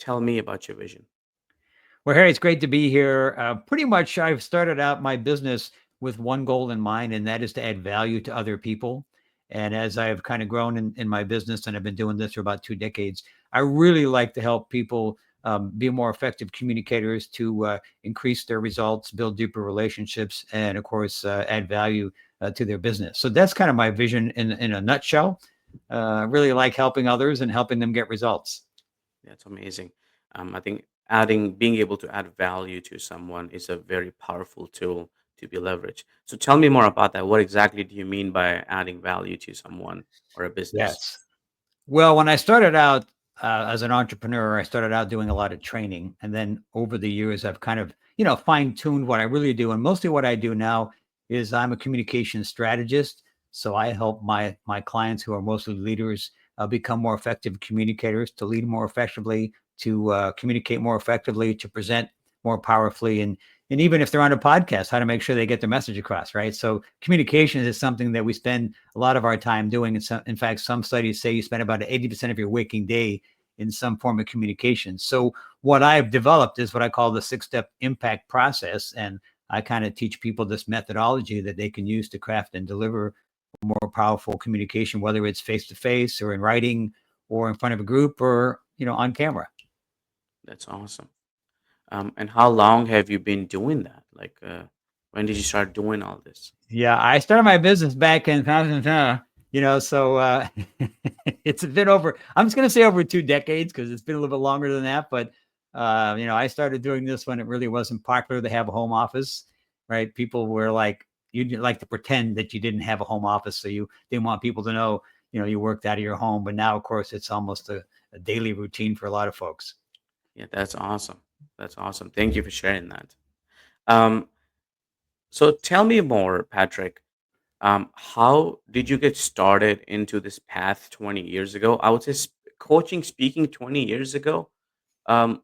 Tell me about your vision. Well, Harry, it's great to be here. Pretty much, I've started out my business with one goal in mind, and that is to add value to other people. And as I've kind of grown in my business, and I've been doing this for about 2 decades, I really like to help people be more effective communicators to increase their results, build deeper relationships, and of course, add value to their business. So that's kind of my vision in a nutshell. I really like helping others and helping them get results. That's amazing. I think adding, being able to add value to someone is a very powerful tool to be leveraged. So tell me more about that. What exactly do you mean by adding value to someone or a business? Yes. Well, when I started out as an entrepreneur, I started out doing a lot of training. And then over the years, I've kind of, fine tuned what I really do. And mostly what I do now is I'm a communication strategist. So I help my clients who are mostly leaders become more effective communicators, to lead more effectively, to communicate more effectively, to present more powerfully, and even if they're on a podcast, how to make sure they get their message across, right? So communication is something that we spend a lot of our time doing. And in fact, some studies say you spend about 80% of your waking day in some form of communication. So what I've developed is what I call the 6-step impact process. And I kind of teach people this methodology that they can use to craft and deliver more powerful communication, whether it's face to face or in writing or in front of a group or, on camera. That's awesome. And how long have you been doing that? Like, when did you start doing all this? Yeah, I started my business back in 2010, so it's been over, I'm just going to say over 2 decades because it's been a little bit longer than that. But, I started doing this when it really wasn't popular to have a home office, right? People were like, you'd like to pretend that you didn't have a home office. So you didn't want people to know, you worked out of your home. But now, of course, it's almost a daily routine for a lot of folks. Yeah, that's awesome. That's awesome. Thank you for sharing that. Um, so tell me more, Patrick. How did you get started into this path 20 years ago? I would say coaching, speaking 20 years ago. Um,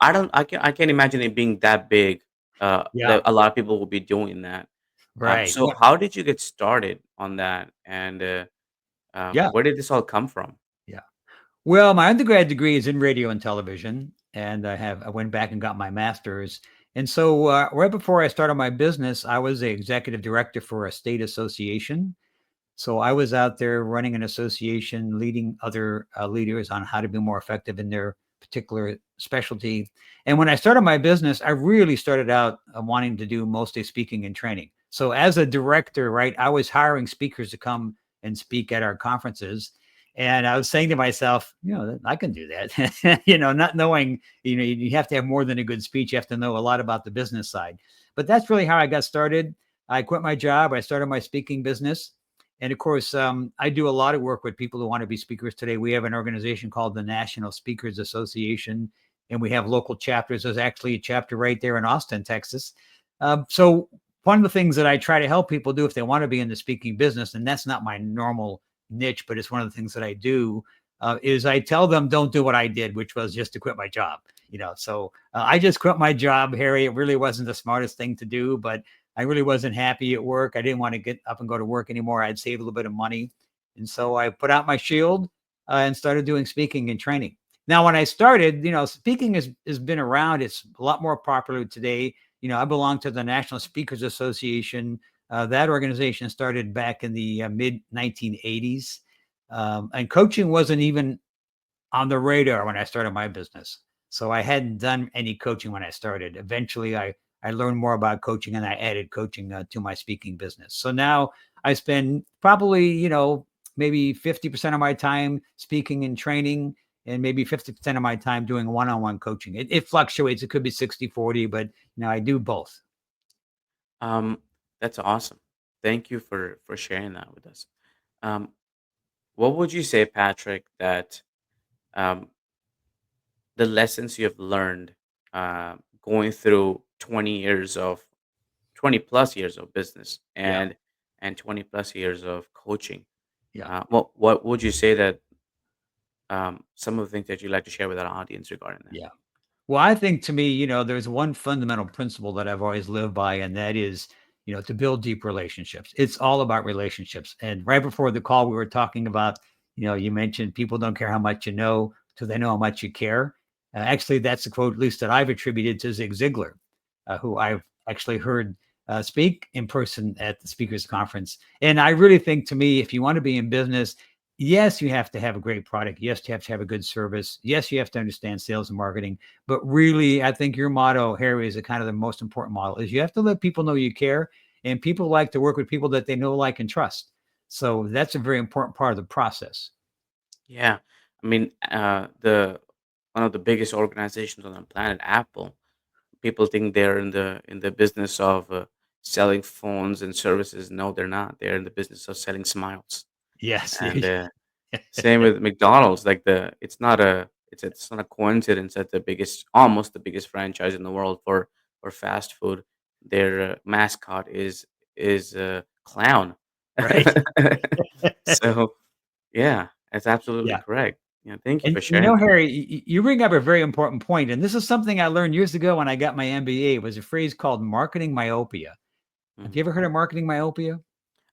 I can't imagine it being that big. Yeah, That a lot of people will be doing that. right. So how did you get started on that, and Yeah, where did this all come from? yeah. Well, my undergrad degree is in radio and television, and I went back and got my master's. And so, right before I started my business, I was the executive director for a state association. So I was out there running an association, leading other leaders on how to be more effective in their particular specialty. And when I started my business, I really started out wanting to do mostly speaking and training. So as a director, right, I was hiring speakers to come and speak at our conferences. And I was saying to myself, I can do that. Not knowing, you have to have more than a good speech. You have to know a lot about the business side. But that's really how I got started. I quit my job. I started my speaking business. And of course, I do a lot of work with people who want to be speakers today. We have an organization called the National Speakers Association, and we have local chapters. There's actually a chapter right there in Austin, Texas. So one of the things that I try to help people do if they want to be in the speaking business, and that's not my normal niche, but it's one of the things that I do, is I tell them don't do what I did, which was just to quit my job. So I just quit my job, Harry. It really wasn't the smartest thing to do, but I really wasn't happy at work. I didn't want to get up and go to work anymore. I'd saved a little bit of money. And so I put out my shield and started doing speaking and training. Now, when I started, speaking has been around. It's a lot more popular today. I belong to the National Speakers Association. That organization started back in the mid 1980s. And coaching wasn't even on the radar when I started my business. So I hadn't done any coaching when I started. Eventually, I learned more about coaching and I added coaching to my speaking business. So now I spend probably, maybe 50% of my time speaking and training and maybe 50% of my time doing one-on-one coaching. It fluctuates. It could be 60-40, but I do both. Um, that's awesome. Thank you for sharing that with us. Um, what would you say, Patrick, that um, the lessons you have learned going through 20 plus years of business Yeah. and 20 plus years of coaching, Yeah. what would you say that some of the things that you'd like to share with our audience regarding that? Yeah. Well, I think to me, there's one fundamental principle that I've always lived by, and that is, to build deep relationships. It's all about relationships. And right before the call, we were talking about, you mentioned people don't care how much you know till they know how much you care. Actually, that's a quote, at least that I've attributed to Zig Ziglar, who I've actually heard speak in person at the speakers conference. And I really think, to me, if you want to be in business, yes, you have to have a great product. Yes, you have to have a good service. Yes, you have to understand sales and marketing. But really, I think your motto, Harry, is a kind of the most important model, is you have to let people know you care, and people like to work with people that they know, like, and trust. So that's a very important part of the process. Yeah, I mean, the one of the biggest organizations on the planet, Apple. People think they're in the business of selling phones and services. No, they're not. They're in the business of selling smiles. Yes. And same with McDonald's. Like it's not a coincidence that the biggest, almost the biggest franchise in the world for fast food, their mascot is a clown. Right. So yeah, that's absolutely Yeah. correct. Yeah, thank you And for sharing that. Harry, you bring up a very important point, and this is something I learned years ago when I got my MBA. It was a phrase called marketing myopia. Have Mhm. you ever heard of marketing myopia?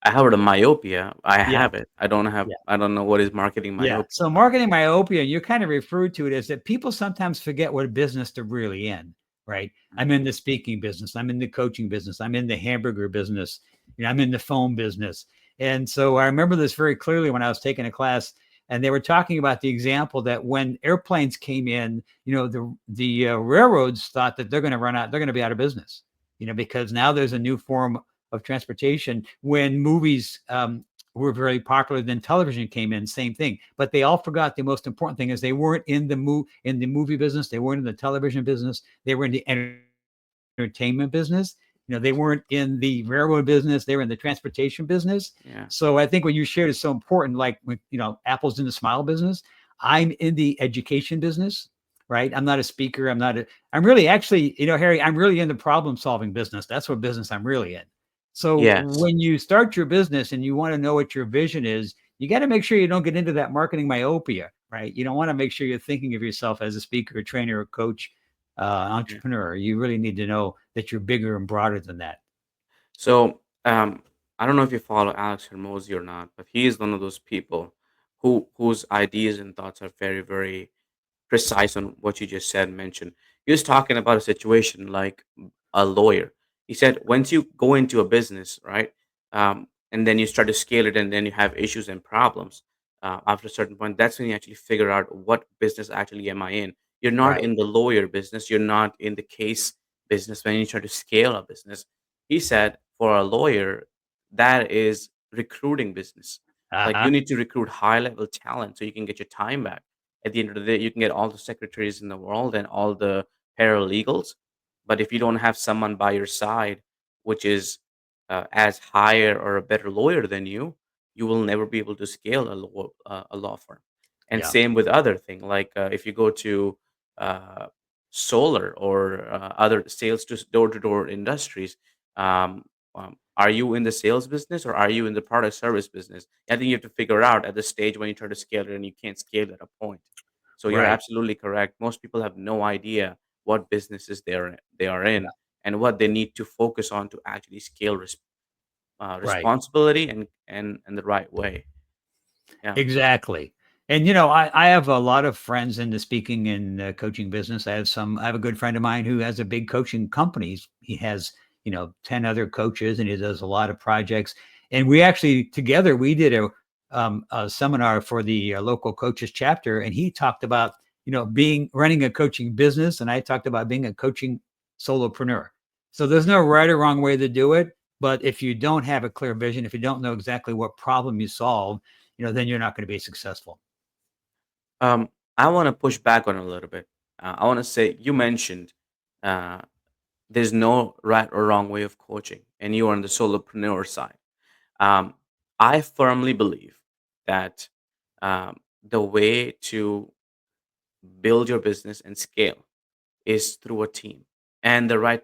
I have the myopia. I Yeah. have it. I don't have. Yeah. I don't know what is marketing Yeah. myopia. So marketing myopia, you kind of referred to it as that people sometimes forget what business they're really in, right? I'm Mhm. in the speaking business. I'm in the coaching business. I'm in the hamburger business. I'm in the phone business. And so I remember this very clearly when I was taking a class, and they were talking about the example that when airplanes came in, the railroads thought that they're going to run out, they're going to be out of business, because now there's a new form of transportation. When movies were very popular. Then television came in, same thing. But they all forgot the most important thing is they weren't in the movie business. They weren't in the television business. They were in the entertainment business. They weren't in the railroad business. They were in the transportation business. So I Yeah. think what you shared is so important. Like when Apple's in the smile business, I'm in the education business. Right. I'm not a speaker. I'm really actually, Harry, I'm really in the problem solving business. That's what business I'm really in. So Yes. when you start your business and you want to know what your vision is, you got to make sure you don't get into that marketing myopia, right? You don't want to make sure you're thinking of yourself as a speaker, a trainer, a coach, Yeah. entrepreneur. You really need to know that you're bigger and broader than that. So I don't know if you follow Alex Hermosi or not, but he is one of those people whose ideas and thoughts are very, very precise on what you just said and mentioned. He was talking about a situation like a lawyer. He said once you go into a business, right, and then you start to scale it, and then you have issues and problems. After a certain point, that's when you actually figure out what business actually am I in. You're not Right. in the lawyer business. You're not in the case business when you try to scale a business. He said for a lawyer, that is recruiting business. Uh Like you huh. need to recruit high level talent so you can get your time back. At the end of the day, you can get all the secretaries in the world and all the paralegals, but if you don't have someone by your side which is as higher or a better lawyer than you will never be able to scale a law firm. And Yeah. same with other thing, like if you go to uh, solar or other sales to door-to-door industries. um, are you in the sales business or are you in the product service business? I think you have to figure out at the stage when you try to scale it, and you can't scale at a point. So you're Right. absolutely correct. Most people have no idea what businesses they are Yeah. in and what they need to focus on to actually scale Right. responsibility and the right way. Yeah. Exactly. And I have a lot of friends in the speaking and coaching business. I have a good friend of mine who has a big coaching company. He has, 10 other coaches, and he does a lot of projects. And we actually together we did a seminar for the local coaches chapter, and he talked about, being running a coaching business, and I talked about being a coaching solopreneur. So there's no right or wrong way to do it, but if you don't have a clear vision, if you don't know exactly what problem you solve, then you're not going to be successful. I want to push back on it a little bit. I want to say you mentioned uh, there's no right or wrong way of coaching, and you are on the solopreneur side. Um, I firmly believe that the way to build your business and scale is through a team and the right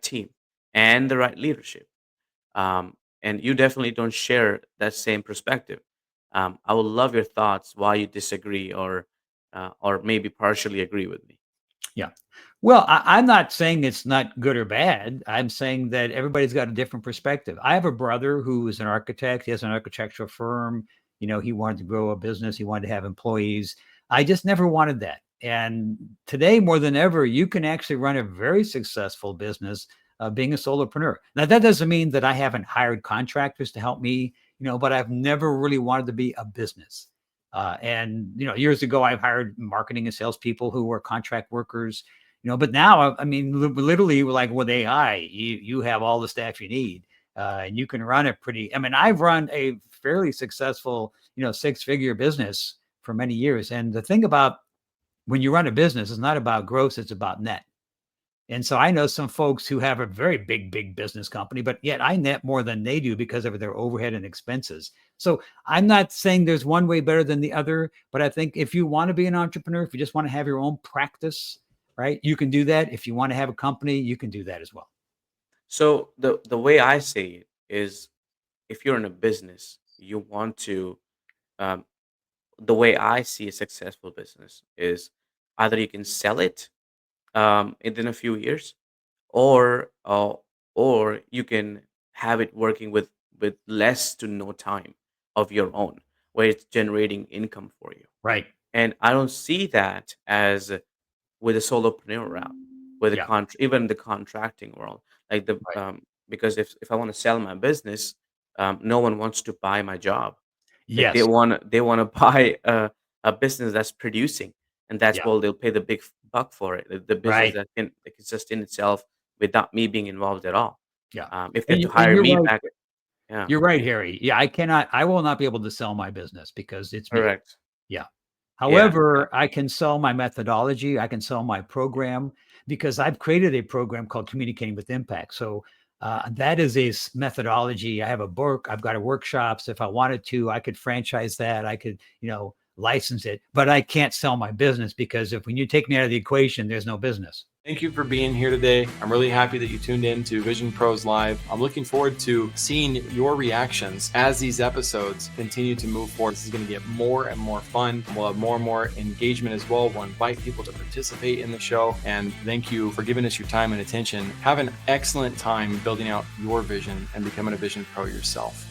leadership. And you definitely don't share that same perspective. I would love your thoughts why you disagree or maybe partially agree with me. Yeah. Well, I'm not saying it's not good or bad. I'm saying that everybody's got a different perspective. I have a brother who is an architect. He has an architectural firm. He wanted to grow a business. He wanted to have employees. I just never wanted that. And today, more than ever, you can actually run a very successful business being a solopreneur. Now, that doesn't mean that I haven't hired contractors to help me, but I've never really wanted to be a business. And years ago, I've hired marketing and salespeople who were contract workers. But now, I mean, literally, like with AI, you have all the staff you need, and you can run it pretty. I mean, I've run a fairly successful, six-figure business for many years. And the thing about when you run a business, it's not about gross, it's about net. And so I know some folks who have a very big business company, but yet I net more than they do because of their overhead and expenses. So I'm not saying there's one way better than the other, but I think if you want to be an entrepreneur, if you just want to have your own practice, right, you can do that. If you want to have a company, you can do that as well. So the way I say it is, if you're in a business, you want to. Um, the way I see a successful business is either you can sell it within a few years, or you can have it working with less to no time of your own, where it's generating income for you. Right. And I don't see that as with a solopreneur route, with the Yeah. even the contracting world, like Right. because if I want to sell my business, no one wants to buy my job. Like Yes. they want to buy a business that's producing, and that's Yeah. what they'll pay the big buck for it. The business Right. that can that can sustain itself without me being involved at all. Yeah. If they have And to and hire you're me right. back, yeah, You're right, Harry. Yeah, I will not be able to sell my business because it's me. correct, Yeah. yeah, yeah. However, I can sell my methodology, I can sell my program because I've created a program called Communicating with Impact. So that is a methodology. I have a book, I've got a workshops. If I wanted to, I could franchise that. I could, license it, but I can't sell my business because if when you take me out of the equation, there's no business. Thank you for being here today. I'm really happy that you tuned in to Vision Pros Live. I'm looking forward to seeing your reactions as these episodes continue to move forward. This is going to get more and more fun. We'll have more and more engagement as well. We'll invite people to participate in the show. And thank you for giving us your time and attention. Have an excellent time building out your vision and becoming a Vision Pro yourself.